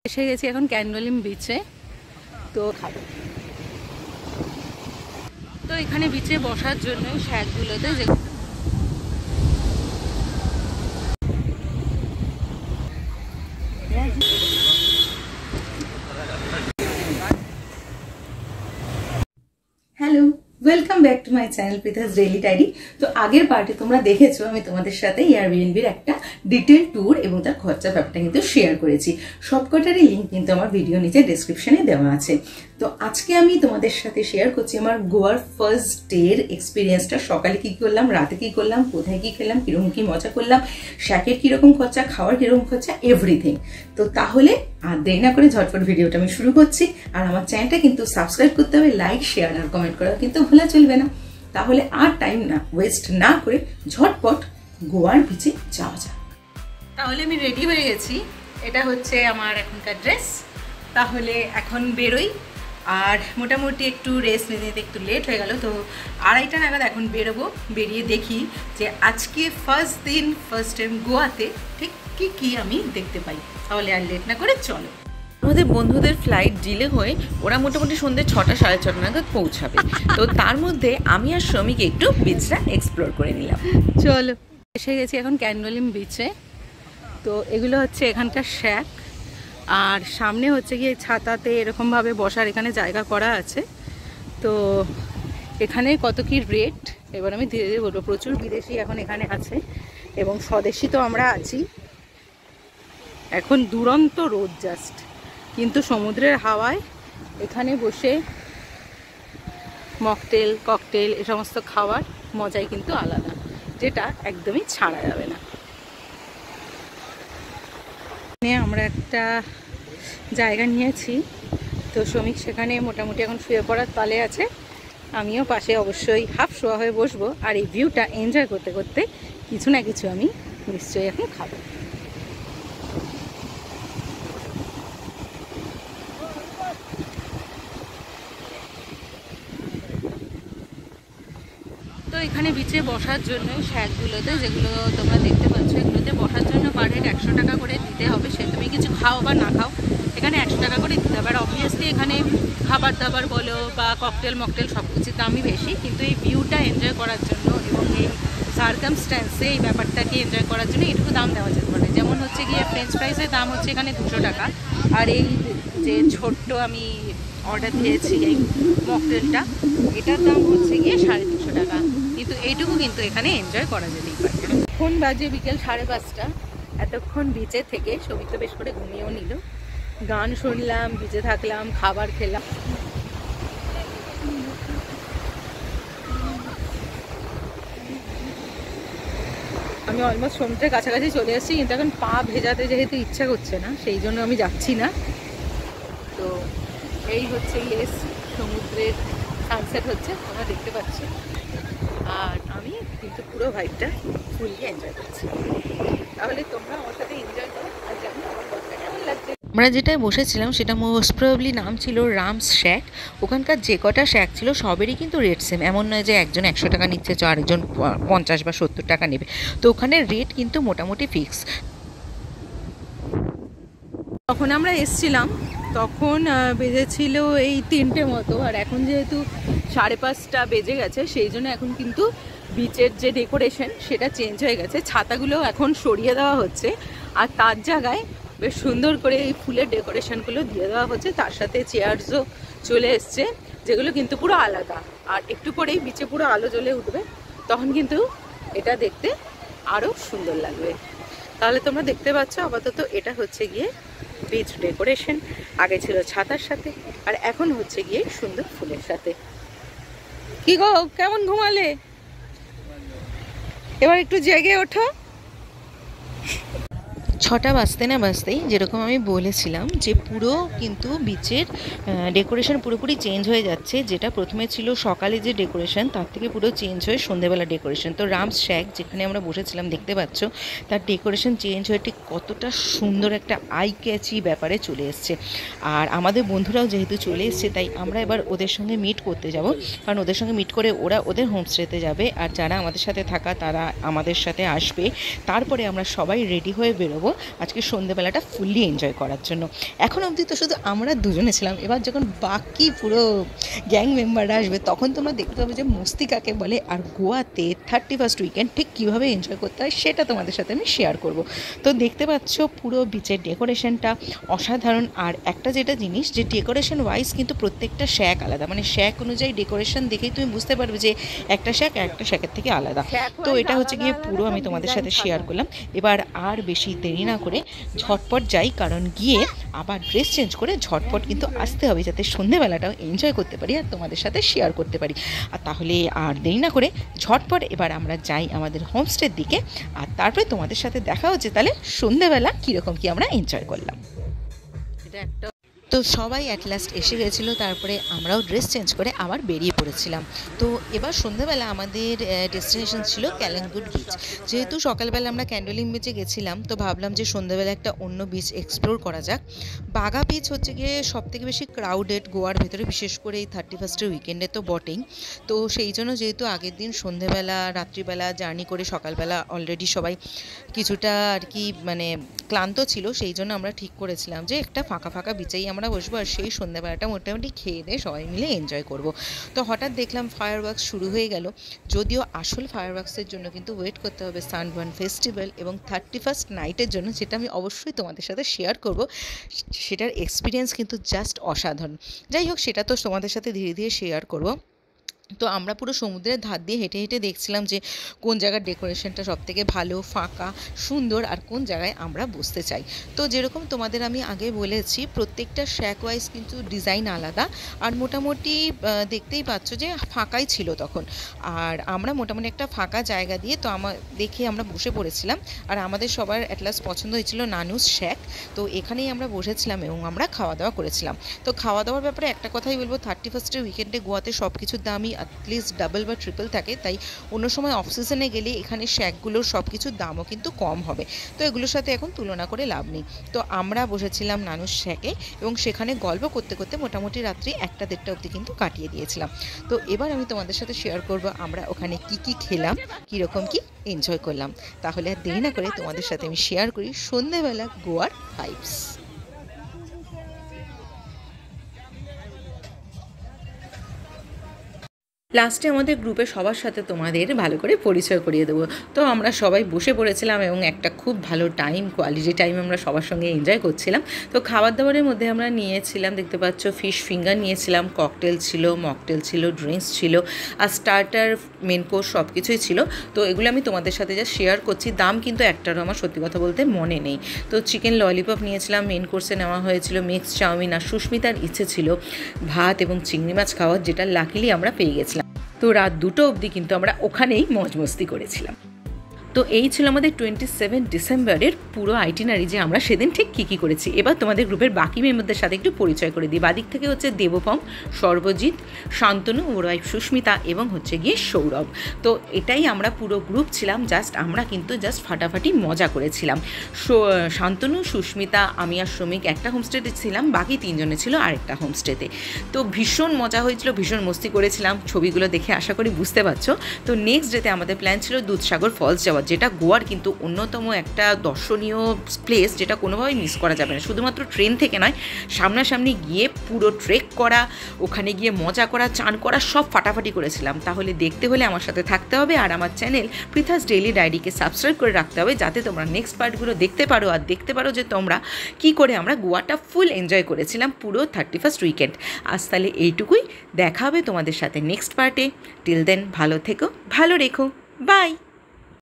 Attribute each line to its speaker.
Speaker 1: এসে গেছি এখন ক্যান্ডোলিম বিচে। তো খাবো তো এখানে বিচে বসার জন্য শ্যাকগুলোতে যে hello, welcome back to my channel Pritha's daily diary. তো আগের পার্টে তোমরা দেখেছো আমি তোমাদের সাথে এয়ারবিএনবির একটা ডিটেল ট্যুর এবং তার খরচার ব্যাপারটা কিন্তু শেয়ার করেছি। সবকটারই লিঙ্ক কিন্তু আমার ভিডিও নিচে ডেসক্রিপশনে দেওয়া আছে। তো আজকে আমি তোমাদের সাথে শেয়ার করছি আমার গোয়ার ফার্স্ট ডের এক্সপিরিয়েন্সটা। সকালে কী করলাম, রাতে কী করলাম, কোথায় কী খেলাম, কীরকম কী মজা করলাম, শ্যাকের কীরকম খরচা, খাওয়ার কীরকম খরচা, এভরিথিং। তো তাহলে আর দেরি না করে ঝটপট ভিডিওটা আমি শুরু করছি। আর আমার চ্যানেলটা কিন্তু সাবস্ক্রাইব করতে হবে, লাইক, শেয়ার আর কমেন্ট করা কিন্তু ভোলা চলবে না। তাহলে আর টাইম না ওয়েস্ট না করে ঝটপট গোয়ার বিচে যাওয়া যাক। তাহলে আমি রেডি হয়ে গেছি, এটা হচ্ছে আমার এখনকার ড্রেস। তাহলে এখন বেরোই। আর মোটামুটি একটু রেস্ট নিতে নিতে একটু লেট হয়ে গেল, তো 2:30 নাগাদ এখন বেরোবো। বেরিয়ে দেখি যে আজকে ফার্স্ট দিন, ফার্স্ট টাইম গোয়াতে ঠিক কী কী আমি দেখতে পাই। তাহলে আর লেট না করে চলো।
Speaker 2: আমাদের বন্ধুদের ফ্লাইট ডিলে হয়ে ওরা মোটামুটি সন্ধ্যে 6টা সাড়ে 6টা নাগাদ পৌঁছাবে। তো তার মধ্যে আমি আর শ্রমিক একটু বিচটা এক্সপ্লোর করে নিলাম।
Speaker 1: চলো, এসে গেছি এখন ক্যান্ডোলিম বিচে। তো এগুলো হচ্ছে এখানকার শ্যাক, আর সামনে হচ্ছে গিয়ে ছাতাতে এরকমভাবে বসার এখানে জায়গা করা আছে। তো এখানে কত কি রেট এবার আমি ধীরে ধীরে বলবো। প্রচুর বিদেশি এখন এখানে আছে এবং স্বদেশি তো আমরা আছি। এখন দুরন্ত রোদ জাস্ট, কিন্তু সমুদ্রের হাওয়ায় এখানে বসে মকটেল, ককটেল এ সমস্ত খাওয়ার মজাই কিন্তু আলাদা, যেটা একদমই ছাড়া যাবে না। আমরা একটা জায়গা নিয়েছি, তো শ্রমিক সেখানে মোটামুটি এখন শুয়ে পড়ার তালে আছে। আমিও পাশে অবশ্যই হাফ শোয়া হয়ে বসবো, আর এই ভিউটা এনজয় করতে করতে কিছু না কিছু আমি নিশ্চয়ই এখন খাবো। তো এখানে বিচে বসার জন্য শ্যাকগুলোতে, যেগুলো তোমরা দেখতে পাচ্ছ, এগুলোতে বসার জন্য পার হেড 100 টাকা করে দিতে হবে। সে তুমি কিছু খাও বা না খাও, এখানে 100 টাকা করে দিতে হবে। আর অবভিয়াসলি এখানে খাবার দাবার বলো বা ককটেল মকটেল সব কিছুর দামই বেশি, কিন্তু এই ভিউটা এনজয় করার জন্য এবং এই সার্কামস্ট্যান্সে এই ব্যাপারটাকে এনজয় করার জন্য এটুকু দাম দেওয়া যেতে পারে। যেমন হচ্ছে গিয়ে ফ্রেঞ্চ ফ্রাইসের দাম হচ্ছে এখানে 200 টাকা, আর এই যে ছোট্ট আমি অর্ডার দিয়েছি এই মকটেলটা, এটার দাম হচ্ছে গিয়ে 250 টাকা। কিন্তু এইটুকু কিন্তু এখানে এনজয় করা যেতেই পারে। এখন বাজে বিকেল 5:30। এতক্ষণ বিচে থেকে সবিত বেশ করে ঘুমিয়েও নিল, গান শুনলাম, বিচে থাকলাম, খাবার খেলাম। আমি অলমোস্ট সমুদ্রের কাছাকাছি চলে এসেছি, কিন্তু এখন পা ভেজাতে যেহেতু ইচ্ছা করছে না, সেই জন্য আমি যাচ্ছি না। তো এই হচ্ছে ইয়েস সমুদ্রের সানসেট হচ্ছে, তোমরা দেখতে পাচ্ছ। আর আমি কিন্তু পুরো ভাইবটা ফুললি এনজয় করছি। তাহলে তোমরা আমার সাথে এনজয় করো, আর জানি আমার ব্লগটা কেমন লাগছে।
Speaker 2: আমরা যেটায় বসেছিলাম সেটা মোস্ট প্রবাবলি নাম ছিল রামস শ্যাক। ওখানকার যে কটা শ্যাক ছিল সবেরই কিন্তু রেট সেম, এমন নয় যে একজন 100 টাকা নিচ্ছে, আরেকজন 50 বা 70 টাকা নেবে। তো ওখানে রেট কিন্তু মোটামুটি ফিক্স।
Speaker 1: তখন আমরা এসছিলাম তখন বেজেছিল এই 3টে মতো, আর এখন যেহেতু 5:30 বেজে গেছে, সেই জন্য এখন কিন্তু বিচের যে ডেকোরেশন সেটা চেঞ্জ হয়ে গেছে। ছাতাগুলো এখন সরিয়ে দেওয়া হচ্ছে, আর তার জায়গায় বেশ সুন্দর করে এই ফুলের ডেকোরেশনগুলো দিয়ে দেওয়া হচ্ছে। তার সাথে চেয়ারসও চলে এসছে, যেগুলো কিন্তু পুরো আলাদা। আর একটু পরেই বিচে পুরো আলো জ্বলে উঠবে, তখন কিন্তু এটা দেখতে আরও সুন্দর লাগবে। তাহলে তোমরা দেখতে পাচ্ছ আপাতত এটা হচ্ছে গিয়ে বিচ ডেকোরেশন। আগে ছিল ছাতার সাথে, আর এখন হচ্ছে গিয়ে সুন্দর ফুলের সাথে। কি গো, কেমন ঘুমালে? এবার একটু জেগে ওঠো।
Speaker 2: 6টা বাজতে না বাজতেই যেরকম আমি বলেছিলাম যে পুরো কিন্তু বিচের ডেকোরেশন পুরোপুরি চেঞ্জ হয়ে যাচ্ছে। যেটা প্রথমে ছিল সকালে যে ডেকোরেশন, তার থেকে পুরো চেঞ্জ হয়ে সন্ধেবেলা ডেকোরেশন। তো রামস শ্যাক যেখানে আমরা বসেছিলাম দেখতে পাচ্ছ, তার ডেকোরেশন চেঞ্জ হয়ে ঠিক কতটা সুন্দর একটা আই ক্যাচি ব্যাপারে চলে এসছে। আর আমাদের বন্ধুরাও যেহেতু চলে এসছে, তাই আমরা এবার ওদের সঙ্গে মিট করতে যাব, কারণ ওদের সঙ্গে মিট করে ওরা ওদের হোমস্টেতে যাবে, আর যারা আমাদের সাথে থাকা তারা আমাদের সাথে আসবে। তারপরে আমরা সবাই রেডি হয়ে বেরোবো যাব আজকে সন্ধ্যেবেলাটা ফুললি এনজয় করার জন্য। এখন অবধি তো শুধু আমরা দুজনে ছিলাম, এবার যখন বাকি পুরো গ্যাং মেম্বাররা আসবে তখন তোমরা দেখতে পাবে যে মস্তি কাকে বলে, আর গোয়াতে 31st উইকেন্ড ঠিক কীভাবে এনজয় করতে হয় সেটা তোমাদের সাথে আমি শেয়ার করব। তো দেখতে পাচ্ছ পুরো বিচের ডেকোরেশনটা অসাধারণ। আর একটা যেটা জিনিস যে ডেকোরেশন ওয়াইজ কিন্তু প্রত্যেকটা শ্যাক আলাদা, মানে শ্যাক অনুযায়ী ডেকোরেশন দেখেই তুমি বুঝতে পারবে যে একটা শ্যাক একটা শ্যাকের থেকে আলাদা। তো এটা হচ্ছে গিয়ে পুরো আমি তোমাদের সাথে শেয়ার করলাম। এবার আর বেশি দেরি না করে ঝটপট যাই, কারণ গিয়ে আবার ড্রেস চেঞ্জ করে ঝটপট কিন্তু আসতে হবে যাতে সন্ধ্যেবেলাটাও এনজয় করতে পারি আর তোমাদের সাথে শেয়ার করতে পারি। আর তাহলে আর দেরি না করে ঝটপট এবার আমরা যাই আমাদের হোমস্টের দিকে, আর তারপরে তোমাদের সাথে দেখা হচ্ছে তাহলে সন্ধ্যেবেলা কীরকম কি আমরা এনজয় করলাম। এটা একটা তো সবাই অ্যাট লাস্ট এসে গেছিলো, তারপরে আমরাও ড্রেস চেঞ্জ করে আবার বেরিয়ে পড়েছিলাম। তো এবার সন্ধ্যাবেলা আমাদের ডেস্টিনেশন ছিল ক্যালাঙ্গুড বিচ। যেহেতু সকালবেলা আমরা ক্যান্ডোলিং বিচে গেছিলাম, তো ভাবলাম যে সন্ধ্যাবেলা একটা অন্য বিচ এক্সপ্লোর করা যাক। বাগা বিচ হচ্ছে গিয়ে সবথেকে বেশি ক্রাউডেড গোয়ার ভেতরে, বিশেষ করে এই 31st উইকেন্ডে তো বটেই। তো সেই জন্য যেহেতু আগের দিন সন্ধ্যেবেলা রাত্রিবেলা জার্নি করে সকালবেলা অলরেডি সবাই কিছুটা আর কি মানে ক্লান্ত ছিল, সেই জন্য আমরা ঠিক করেছিলাম যে একটা ফাঁকা ফাঁকা বিচেই আমরা বসবো আর সেই সন্ধ্যাবেলাটা মোটামুটি খেয়ে দিয়ে সবাই মিলে এনজয় করব। তো হঠাৎ দেখলাম ফায়ার ওয়ার্কস শুরু হয়ে গেল, যদিও আসল ফায়ার ওয়ার্কসের জন্য কিন্তু ওয়েট করতে হবে সানবার্ন ফেস্টিভ্যাল এবং 31st নাইটের জন্য, যেটা আমি অবশ্যই তোমাদের সাথে শেয়ার করব। সেটার এক্সপিরিয়েন্স কিন্তু জাস্ট অসাধারণ। যাই হোক, সেটা তো তোমাদের সাথে ধীরে ধীরে শেয়ার করব। তো আমরা পুরো সমুদ্রের ধার দিয়ে হেঁটে হেঁটে দেখছিলাম যে কোন জায়গার ডেকোরেশনটা সবথেকে ভালো, ফাঁকা, সুন্দর, আর কোন জায়গায় আমরা বসতে চাই। তো যেরকম তোমাদের আমি আগে বলেছি প্রত্যেকটা শ্যাক ওয়াইজ কিন্তু ডিজাইন আলাদা, আর মোটামুটি দেখতেই পাচ্ছ যে ফাঁকাই ছিল তখন। আর আমরা মোটামুটি একটা ফাঁকা জায়গা দিয়ে তো দেখে আমরা বসে পড়েছিলাম। আর আমাদের সবার অ্যাট লাস্ট পছন্দ হয়েছিল নানুস শ্যাক, তো এখানেই আমরা বসেছিলাম এবং আমরা খাওয়া দাওয়া করেছিলাম। তো খাওয়া দাওয়ার ব্যাপারে একটা কথাই বলবো, 31st উইকেন্ডে গোয়াতে সব কিছুর দামই অ্যাটলিস্ট ডাবল বা ট্রিপল থাকে, তাই অন্য সময় অফ সিজনে গেলে এখানে শ্যাকগুলোর সব কিছুর দামও কিন্তু কম হবে। তো এগুলোর সাথে এখন তুলনা করে লাভ নেই। তো আমরা বসেছিলাম নানুস শ্যাকে এবং সেখানে গল্প করতে করতে মোটামুটি রাত্রি 1টা-1:30 অবধি কিন্তু কাটিয়ে দিয়েছিলাম। তো এবার আমি তোমাদের সাথে শেয়ার করব আমরা ওখানে কি কি খেলাম, কীরকম কি এনজয় করলাম। তাহলে আর দেরি না করে তোমাদের সাথে আমি শেয়ার করি সন্ধ্যেবেলা গোয়ার ভাইবস। লাস্টে আমাদের গ্রুপে সবার সাথে তোমাদের ভালো করে পরিচয় করিয়ে দেবো। তো আমরা সবাই বসে পড়েছিলাম এবং একটা খুব ভালো টাইম, কোয়ালিটি টাইম আমরা সবার সঙ্গে এনজয় করছিলাম। তো খাবার দাবারের মধ্যে আমরা নিয়েছিলাম, দেখতে পাচ্ছ, ফিশ ফিঙ্গার নিয়েছিলাম, ককটেল ছিল, মকটেল ছিল, ড্রিঙ্কস ছিল, আর স্টার্টার, মেন কোর্স সব কিছুই ছিল। তো এগুলো আমি তোমাদের সাথে যা শেয়ার করছি, দাম কিন্তু একটারও আমার সত্যি কথা বলতে মনে নেই। তো চিকেন ললিপপ নিয়েছিলাম, মেন কোর্সে নেওয়া হয়েছিল মিক্স চাউমিন, আর সুস্মিতার ইচ্ছে ছিল ভাত এবং চিংড়ি মাছ খাওয়ার, যেটা লাকিলি আমরা পেয়ে গেছিলাম। তো রাত 2টো অবধি কিন্তু আমরা ওখানেই মজ মস্তি করেছিলাম। তো এই ছিল আমাদের 27 ডিসেম্বরের পুরো আইটিনারি, যে আমরা সেদিন ঠিক কী কী করেছি। এবার তোমাদের গ্রুপের বাকি মেম্বারদের সাথে একটু পরিচয় করে দিই। বাদিক থেকে হচ্ছে দেবপম, সর্বজিৎ, শান্তনু, ওর ওয়াইফ সুস্মিতা এবং হচ্ছে গিয়ে সৌরভ। তো এটাই আমরা পুরো গ্রুপ ছিলাম। আমরা কিন্তু ফাটাফাটি মজা করেছিলাম। শান্তনু, সুস্মিতা, আমি আর শ্রমিক একটা হোমস্টেতে ছিলাম, বাকি 3জনে ছিল আরেকটা হোমস্টেতে। তো ভীষণ মজা হয়েছিল, ভীষণ মস্তি করেছিলাম, ছবিগুলো দেখে আশা করি বুঝতে পারছো। তো নেক্সট ডেতে আমাদের প্ল্যান ছিল দুধসাগর ফলস যাওয়ার, যেটা গোয়ার কিন্তু অন্যতম একটা দর্শনীয় প্লেস, যেটা কোনোভাবেই মিস করা যাবে না। শুধুমাত্র ট্রেন থেকে নয়, সামনাসামনি গিয়ে পুরো ট্রেক করা, ওখানে গিয়ে মজা করা, চান করা, সব ফাটাফাটি করেছিলাম। তাহলে দেখতে হলে আমার সাথে থাকতে হবে, আর আমার চ্যানেল পৃথাস ডেইলি ডায়েরিকে সাবস্ক্রাইব করে রাখতে হবে, যাতে তোমরা নেক্সট পার্টগুলো দেখতে পারো আর দেখতে পারো যে তোমরা কী করে আমরা গোয়াটা ফুল এনজয় করেছিলাম পুরো 31st উইকেন্ড। আজ তাহলে এইটুকুই, দেখা হবে তোমাদের সাথে নেক্সট পার্টে। টিল দেন ভালো থেকো, ভালো রেখো, বাই।